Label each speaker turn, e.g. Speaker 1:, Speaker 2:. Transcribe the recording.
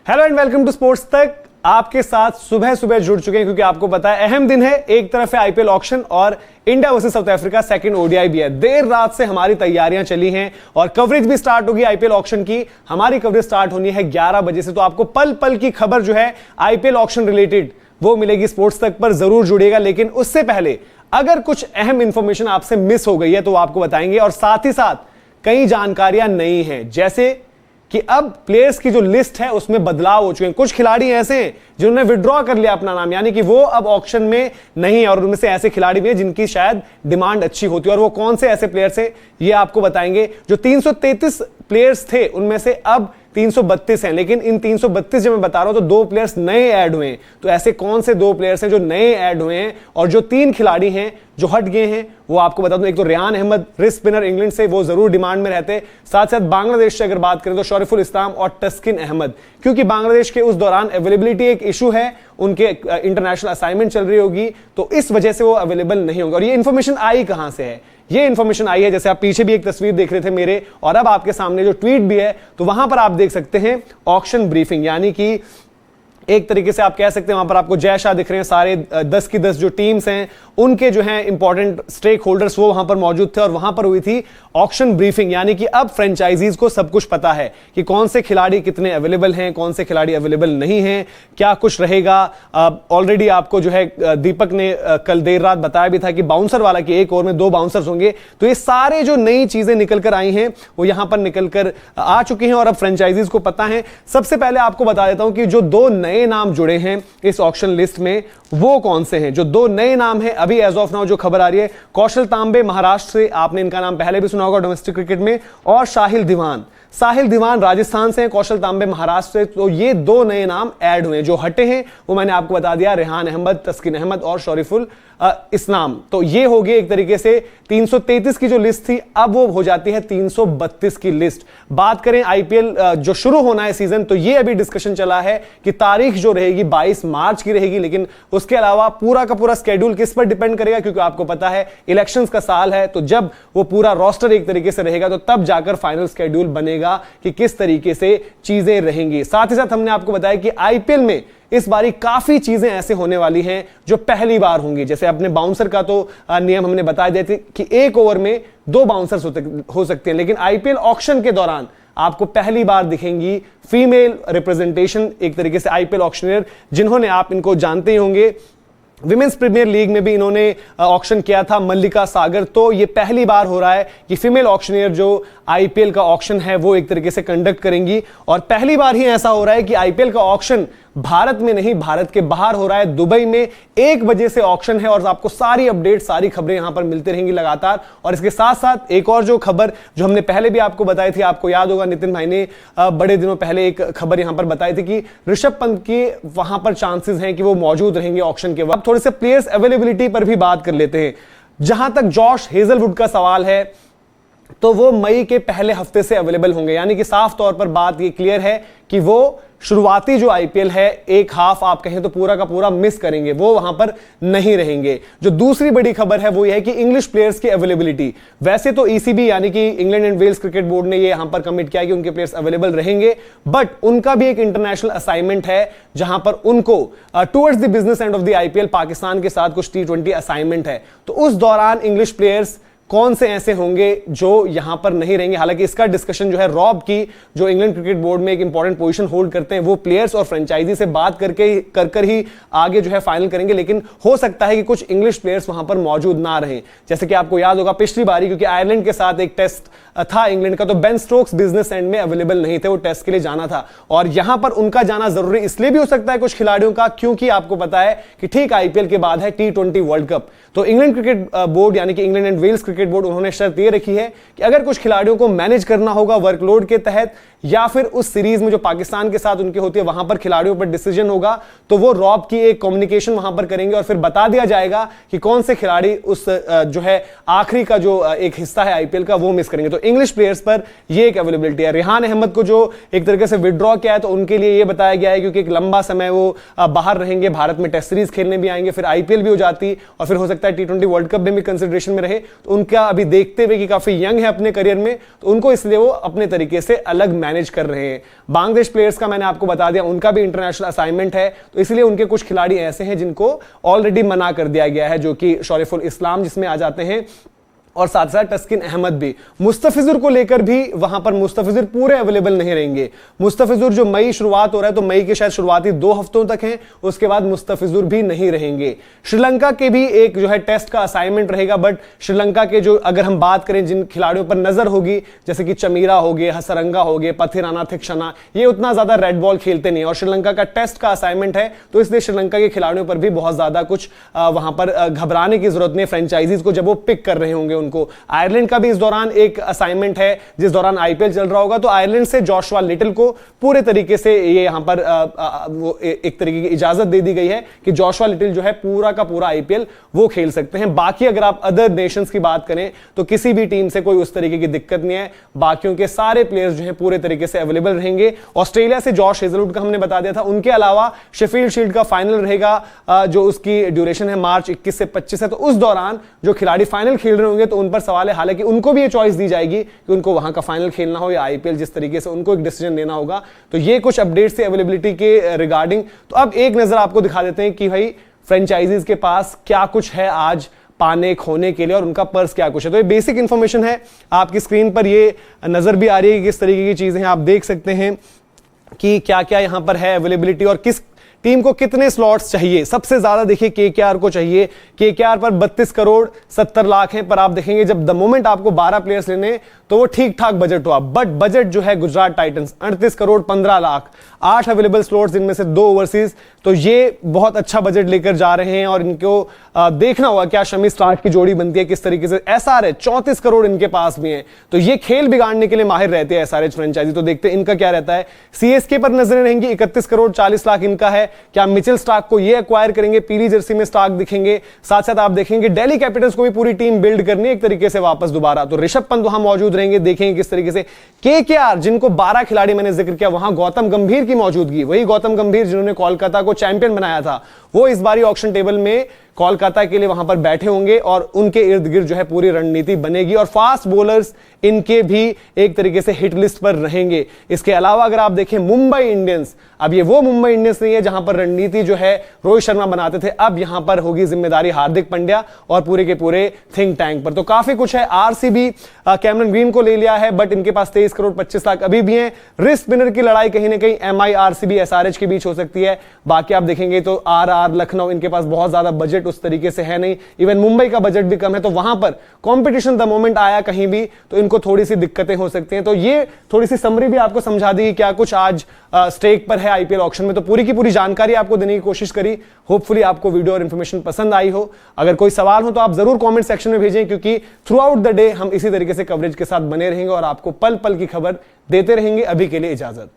Speaker 1: Hello and welcome to Sports Tak. आपके साथ सुबह सुबह जुड़ चुके हैं क्योंकि आपको पता है अहम दिन है। एक तरफ है आईपीएल ऑक्शन और India versus south Africa second ODI भी है। देर रात से हमारी तैयारियां चली हैं और कवरेज भी स्टार्ट होगी आईपीएल ऑक्शन की। हमारी कवरेज स्टार्ट होनी है 11 बजे से, तो आपको पल पल की खबर जो है आईपीएल ऑक्शन रिलेटेड वो मिलेगी स्पोर्ट्स तक पर, जरूर जुड़िएगा। लेकिन उससे पहले अगर कुछ अहम इंफॉर्मेशन आपसे मिस हो गई है तो आपको बताएंगे, और साथ ही साथ कई जानकारियां नई हैं, जैसे कि अब प्लेयर्स की जो लिस्ट है उसमें बदलाव हो चुके हैं। कुछ खिलाड़ी ऐसे हैं जिन्होंने विड्रॉ कर लिया अपना नाम, यानी कि वो अब ऑक्शन में नहीं है, और उनमें से ऐसे खिलाड़ी भी हैं जिनकी शायद डिमांड अच्छी होती है। और वो कौन से ऐसे प्लेयर्स हैं ये आपको बताएंगे। जो 333 प्लेयर्स थे उनमें से अब 332 हैं, लेकिन इन 332 जब मैं बता रहा हूं तो 2 प्लेयर्स नए ऐड हुए हैं। तो ऐसे कौन से 2 प्लेयर्स हैं जो नए ऐड हुए हैं, और जो 3 खिलाड़ी हैं जो हट गए हैं वो आपको बता दूं। एक तो Rehan Ahmed, wrist spinner England से, वो जरूर डिमांड में रहते। साथ साथ बांग्लादेश से अगर बात करें तो शरीफुल इस्लाम और तस्किन अहमद, क्योंकि बांग्लादेश के उस दौरान अवेलेबिलिटी एक इशू है, उनके इंटरनेशनल असाइनमेंट चल रही होगी, तो इस वजह से वो अवेलेबल नहीं होंगे। और ये इंफॉर्मेशन आई कहां से है? ये इंफॉर्मेशन आई है, जैसे आप पीछे भी एक तस्वीर देख रहे थे मेरे, और अब आपके सामने जो ट्वीट भी है, तो वहां पर आप देख सकते हैं ऑक्शन ब्रीफिंग, यानी कि एक तरीके से आप कह सकते हैं वहां पर आपको जय शाह दिख रहे हैं। सारे 10 की 10 जो टीम्स हैं उनके जो हैं इंपॉर्टेंट स्टेक होल्डर्स वो वहां पर मौजूद थे, और वहां पर हुई थी ऑक्शन ब्रीफिंग। यानी कि अब फ्रेंचाइजीज को सब कुछ पता है कि कौन से खिलाड़ी कितने अवेलेबल हैं, कौन से खिलाड़ी अवेलेबल नहीं हैं, क्या कुछ रहेगा। ऑलरेडी आपको जो है दीपक ने कल देर रात बताया भी था कि बाउंसर वाला कि एक ओवर में 2 बाउंसर्स होंगे। तो ये सारे जो नई चीजें निकल कर आई हैं वो यहां पर निकल कर आ चुकी हैं, और अब फ्रेंचाइजीज को पता है। सबसे पहले आपको बता देता हूं कि जो 2 नए नाम जुड़े हैं इस ऑक्शन लिस्ट में वो कौन से हैं। जो 2 नए नाम हैं अभी एज ऑफ नाउ जो खबर आ रही है, कौशल तांबे महाराष्ट्र से, आपने इनका नाम पहले भी सुना होगा डोमेस्टिक क्रिकेट में, और साहिल दीवान राजस्थान से हैं, कौशल तांबे महाराष्ट्र से। तो ये 2 नए नाम ऐड हुए हैं। जो हटे हैं वो मैंने आपको बता दिया, रेहान अहमद, तस्किन अहमद और शरीफुल इस्लाम। तो ये होगी एक तरीके से 333 की जो लिस्ट थी अब वो हो जाती है 332 की लिस्ट। बात करें आईपीएल जो शुरू होना है सीजन, तो ये अभी डिस्कशन चला है कि तारीख जो रहेगी 22 मार्च की रहेगी, लेकिन उसके अलावा पूरा का पूरा स्केड्यूल किस पर डिपेंड करेगा, क्योंकि आपको पता है इलेक्शंस का साल है। तो जब वो पूरा रोस्टर एक तरीके से रहेगा तो तब जाकर फाइनल स्केड्यूल बनेगा कि किस तरीके से चीजें रहेंगी। साथ ही साथ हमने आपको बताया कि आईपीएल में इस बारी काफी चीजें ऐसे होने वाली हैं जो पहली बार होंगी। जैसे अपने बाउंसर का तो नियम हमने बता दिया था कि एक ओवर में 2 बाउंसर्स हो सकते हैं, लेकिन आईपीएल ऑक्शन के दौरान आपको पहली बार दिखेंगी फीमेल रिप्रेजेंटेशन, एक तरीके से आईपीएल ऑक्शनियर, जिन्होंने, आप इनको जानते ही होंगे, विमेंस प्रीमियर लीग में भी इन्होंने ऑक्शन किया था, मल्लिका सागर। तो ये पहली बार हो रहा है कि फीमेल ऑक्शनियर जो आईपीएल का ऑक्शन है वो एक तरीके से कंडक्ट करेंगी, और पहली बार ही ऐसा हो रहा है कि आईपीएल का ऑक्शन भारत में नहीं, भारत के बाहर हो रहा है। दुबई में 1 बजे से ऑक्शन है, और आपको सारी अपडेट, सारी खबरें यहां पर मिलती रहेंगी लगातार। और इसके साथ साथ एक और जो खबर जो हमने पहले भी आपको बताई थी, आपको याद होगा नितिन भाई ने बड़े दिनों पहले एक खबर यहां पर बताई थी कि ऋषभ पंत के वहां पर चांसेस हैं कि वो मौजूद रहेंगे ऑक्शन के वक्त। थोड़े से प्लेयर्स अवेलेबिलिटी पर भी बात कर लेते हैं। जहां तक जॉश हेजलवुड का सवाल है तो वो मई के पहले हफ्ते से अवेलेबल होंगे, यानी कि साफ तौर पर बात ये क्लियर है कि वो शुरुआती जो आईपीएल है एक हाफ आप कहें तो पूरा का पूरा मिस करेंगे, वो वहां पर नहीं रहेंगे। जो दूसरी बड़ी खबर है वो ये है कि इंग्लिश प्लेयर्स की अवेलेबिलिटी, वैसे तो ईसीबी यानी कि England and Wales cricket board ने ये यहां पर कमिट किया कि उनके प्लेयर्स अवेलेबल रहेंगे, बट उनका भी एक इंटरनेशनल असाइनमेंट है जहां पर उनको towards the business end of the IPL Pakistan के साथ कुछ T20 असाइनमेंट है। तो उस दौरान इंग्लिश प्लेयर्स कौन से ऐसे होंगे जो यहां पर नहीं रहेंगे। हालांकि इसका डिस्कशन जो है रॉब की, जो इंग्लैंड क्रिकेट बोर्ड में एक इंपॉर्टेंट पोजीशन होल्ड करते हैं, वो प्लेयर्स और फ्रेंचाइजी से बात कर ही आगे जो है फाइनल करेंगे। लेकिन हो सकता है कि कुछ इंग्लिश प्लेयर्स वहां पर मौजूद ना रहें। जैसे कि आपको याद होगा पिछली बारी, क्योंकि आयरलैंड के साथ एक टेस्ट था इंग्लैंड का, तो बेन स्टोक्स बिजनेस एंड में अवेलेबल नहीं थे, वो टेस्ट के लिए जाना था, और यहां पर उनका जाना जरूरी इसलिए भी हो सकता है कुछ खिलाड़ियों का, क्योंकि आपको पता है कि ठीक आईपीएल के बाद है T20 वर्ल्ड कप। तो इंग्लैंड क्रिकेट बोर्ड यानी कि England and Wales cricket board, उन्होंने शर्त ये रखी है कि अगर कुछ खिलाड़ियों को मैनेज करना होगा वर्कलोड के तहत, या फिर उस सीरीज में जो पाकिस्तान के साथ उनकी होती है वहां पर खिलाड़ियों पर डिसीजन होगा, तो वो रॉब की एक कम्युनिकेशन वहां पर करेंगे और फिर बता दिया जाएगा कि कौन से खिलाड़ी उस जो है आखिरी का जो एक हिस्सा है आईपीएल का वो मिस करेंगे। तो इंग्लिश प्लेयर्स पर ये एक अवेलेबिलिटी है। रेहान अहमद को जो एक तरीके से विड्रॉ किया है तो उनके लिए ये बताया गया है, क्योंकि एक लंबा समय वो बाहर रहेंगे, भारत में टेस्ट सीरीज खेलने भी आएंगे, फिर आईपीएल भी हो जाती और फिर हो सकता है T20 वर्ल्ड कप में भी कंसिडरेशन में रहे, तो उनका अभी देखते हुए कि काफी यंग है अपने करियर में, तो उनको इसलिए वो अपने तरीके से अलग मैनेज कर रहे हैं। बांग्लादेश प्लेयर्स का मैंने आपको बता दिया, उनका भी इंटरनेशनल असाइनमेंट है, तो इसलिए उनके कुछ खिलाड़ी ऐसे हैं जिनको ऑलरेडी मना कर दिया गया है, जो कि शरीफुल इस्लाम जिसमें आ जाते हैं, और साथ साथ तस्किन अहमद भी। मुस्तफिजुर को लेकर भी वहां पर मुस्तफिजुर पूरे अवेलेबल नहीं रहेंगे। मुस्तफिजुर जो मई शुरुआत हो रहा है, तो मई के शायद शुरुआती 2 हफ्तों तक हैं, उसके बाद मुस्तफिजुर भी नहीं रहेंगे। श्रीलंका के भी एक जो है टेस्ट का असाइनमेंट रहेगा, बट श्रीलंका के जो अगर हम बात करें जिन खिलाड़ियों पर नजर होगी, जैसे कि चमीरा हो गए, हसरंगा हो गए, पथिराना थिक्शना, ये उतना ज्यादा रेड बॉल खेलते नहीं, और श्रीलंका का टेस्ट का असाइनमेंट है, तो इसलिए श्रीलंका के खिलाड़ियों पर भी बहुत ज्यादा कुछ वहां पर घबराने की जरूरत नहीं, फ्रेंचाइजीज को जब वो पिक कर रहे होंगे उनको। आयरलैंड का भी इस दौरान एक असाइनमेंट है, जिस दौरान आईपीएल चल रहा होगा, तो आयरलैंड से जोशुआ लिटिल को पूरे तरीके से ये यहां पर वो एक तरीके की इजाजत दे दी गई है कि जोशुआ लिटिल जो है पूरा का पूरा आईपीएल वो खेल सकते हैं। बाकी अगर आप अदर नेशंस की बात करें तो किसी भी टीम से कोई उस तरीके की दिक्कत नहीं है, बाकियों के सारे प्लेयर्स जो है पूरे तरीके से अवेलेबल रहेंगे। ऑस्ट्रेलिया से जॉश हेजलवुड का हमने बता दिया था, उनके अलावा शेफील्ड शील्ड का फाइनल रहेगा, जो उसकी ड्यूरेशन है मार्च 21 से 25 है, तो उस दौरान जो खिलाड़ी फाइनल खेल रहे होंगे तो उन पर सवाल है, हालांकि उनको भी ये चॉइस दी जाएगी कि उनको वहां का फाइनल खेलना हो या आईपीएल, जिस तरीके से उनको एक डिसीजन लेना होगा। तो ये कुछ अपडेट्स थे अवेलेबिलिटी के रिगार्डिंग। तो अब एक नजर आपको दिखा देते हैं कि भाई फ्रेंचाइजीज के पास क्या कुछ है आज पाने खोने के लिए, और उनका पर्स क्या कुछ है। तो ये बेसिक इंफॉर्मेशन है, आपकी स्क्रीन पर ये नजर भी आ रही है कि किस तरीके की चीजें हैं, आप देख सकते हैं कि क्या क्या यहां पर है अवेलेबिलिटी और किस टीम को कितने स्लॉट्स चाहिए। सबसे ज्यादा देखिए केकेआर को चाहिए, केकेआर पर 32 करोड़ 70 लाख हैं, पर आप देखेंगे जब द मोमेंट आपको 12 प्लेयर्स लेने तो वो ठीक ठाक बजट हुआ, बट बजट जो है Gujarat Titans 38 crore 15 lakh, 8 available slots, इनमें से 2 ओवरसीज, तो ये बहुत अच्छा बजट लेकर जा रहे हैं। और इनको देखना होगा क्या शमी स्टार्क की जोड़ी बनती है किस तरीके से। एसआरएच 34 करोड़ इनके पास भी हैं, तो ये खेल बिगाड़ने के लिए माहिर रहते हैं एसआरएच फ्रेंचाइजी। तो देखते हैं इनका क्या रहता है। सीएसके पर नजरें रहेंगी, 31 करोड़ 40 लाख इनका है। क्या मिचेल स्टार्क को ये एक्वायर करेंगे, पीली जर्सी में स्टार्क दिखेंगे। साथ साथ आप देखेंगे दिल्ली कैपिटल्स को भी पूरी टीम बिल्ड करनी है एक तरीके से वापस दोबारा, तो ऋषभ पंत वहां मौजूद रहेंगे, देखेंगे किस तरीके से। केकेआर जिनको 12 खिलाड़ी मैंने जिक्र किया, वहां गौतम गंभीर की मौजूदगी, वही गौतम गंभीर जिन्होंने कोलकाता को चैंपियन बनाया था, वो इस बारी ऑक्शन टेबल में कोलकाता के लिए वहां पर बैठे होंगे और उनके इर्द गिर्द जो है पूरी रणनीति बनेगी। और फास्ट बॉलर्स इनके भी एक तरीके से हिट लिस्ट पर रहेंगे। इसके अलावा अगर आप देखें मुंबई इंडियंस, अब ये वो मुंबई इंडियंस नहीं है जहां पर रणनीति जो है रोहित शर्मा बनाते थे, अब यहां पर होगी जिम्मेदारी हार्दिक पांड्या और पूरे के पूरे थिंक टैंक पर। तो काफी कुछ है। आरसीबी कैमरन ग्रीन को ले लिया है, बट इनके पास 23 करोड़ 25 लाख अभी भी है। रिस्क विनर की लड़ाई कहीं ना कहीं एमआई आरसीबी एसआरएच के बीच हो सकती है। बाकी आप देखेंगे तो आरआर लखनऊ, इनके पास बहुत ज्यादा बजट उस तरीके से है नहीं, इवन मुंबई का बजट भी कम है, तो वहां पर कंपटीशन द मोमेंट आया कहीं भी तो इनको थोड़ी सी दिक्कतें हो सकती हैं। तो ये थोड़ी सी समरी भी आपको समझा दी क्या कुछ आज स्टेक पर है आईपीएल ऑक्शन में, तो पूरी की पूरी जानकारी आपको देने की कोशिश करी। होपफुली आपको वीडियो और इंफॉर्मेशन पसंद आई हो। अगर कोई सवाल हो तो आप जरूर कमेंट सेक्शन में भेजें, क्योंकि थ्रू आउट द डे हम इसी तरीके से कवरेज के साथ बने रहेंगे और आपको पल पल की खबर देते रहेंगे। अभी के लिए इजाजत।